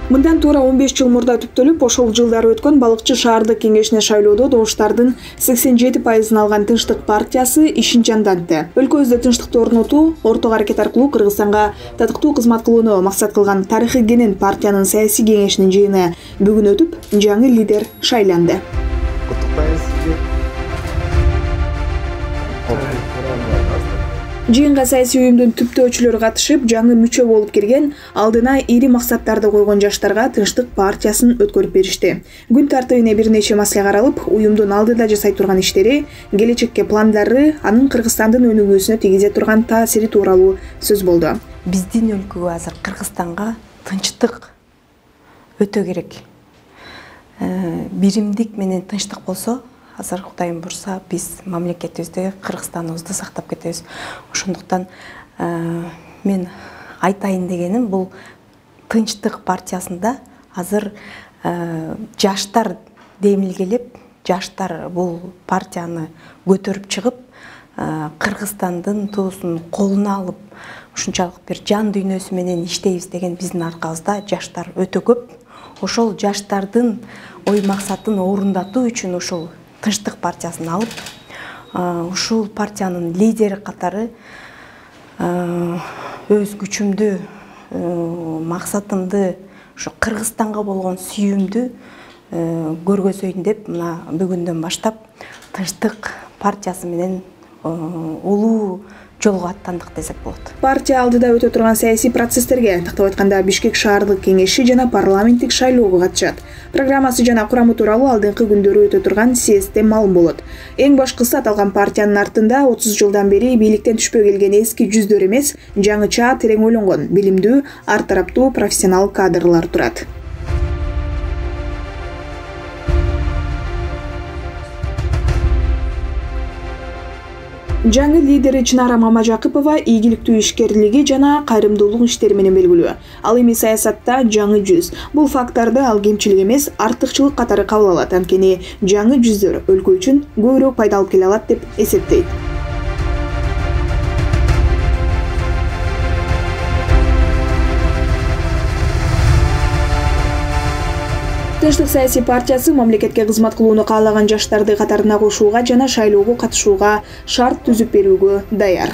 Мындан туура 15 жыл мурда түптөлүп, ошол жылдары өткөн балыкчы шаардык кеңешине шайлоодо добуштардын 87% алган Тынчтык партиясы ишин жандантты. Өлкөбүздө тынчтыкты орнотуу, орток аракет аркылуу Кыргызстанга татыктуу кызмат кылууну максат кылган тарыхый кенен партиянын саясий кеңешинин жыйыны бүгүн өтүп, жаңы лидер шайланды. Жыйынга саясий уюмдун түптөөчүлөрү катышып, жаңы мүчө болуп кирген, алдына ири максаттарды койгон жаштарга Тынчтык партиясын өткөрүп беришти. Күн тартыбына бир нече маселе каралып, уюмдун алдыда жасай турган иштери, келечекке пландары, анын Кыргызстандын өнүгүүсүнө тийгизе турган таасири тууралуу сөз болду. Биздин өлкөгө азыр Кыргызстанга тынчтык өтө керек. Биримдик менен тынчтык болсо, азыр Кудайым бурса, биз мамлекетибизди, Кыргызстаныбызды сактап кетебиз. Ошондуктан мен айтайын дегеним, бул Тынчтык партиясында азыр жаштар демилгелеп, жаштар бул партияны көтөрүп чыгып, Кыргызстандын туусун колуна алып, ушунчалык бир жан дүйнөсү менен иштейбиз деген биздин аркабызда жаштар өтө көп. Ошол жаштардын ой максатын орундатуу үчүн ушул Тынчтык партиясын алып, ушул партиянын лидери катары өз күчүмдү, максатымды, ушу Кыргызстанга болгон сүйүүмдү көргөзөйүн деп, мына бүгүндөн баштап Тынчтык партиясы менен улуу жолго аттандык десек болот. Партия алдыда өтө турган саясий процесстерге, тактап айтканда Бишкек шаардык кеңеши жана парламенттик шайлоого катышат. Программасы жана курамы тууралуу алдыңкы күндөрү өтө турган съездде маалым болот. Эң башкысы, аталган партиянын артында 30 жылдан бери бийликтен түшпөй келген эски жүздөр эмес, жаңыча терең ойлонгон, билимдүү, ар тараптуу профессионал кадрлар турат. Жаңы лидери Чынара Мамажакыпова ийгиликтүү ишкерлиги жана кайрымдуулук иштери менен белгилүү. Ал эми саясатта жаңы жүз. Бул факторду ал кемчилик эмес, артыкчылык катары кабыл алат, анткени жаңы жүздөр өлкө үчүн көбүрөөк пайда алып келе алат деп эсептейт. Тынчтык саясий партиясы мамлекетке кызмат кылууну каалаган жаштарды катарына кошууга жана шайлоого катышууга шарт түзүп берүүгө даяр.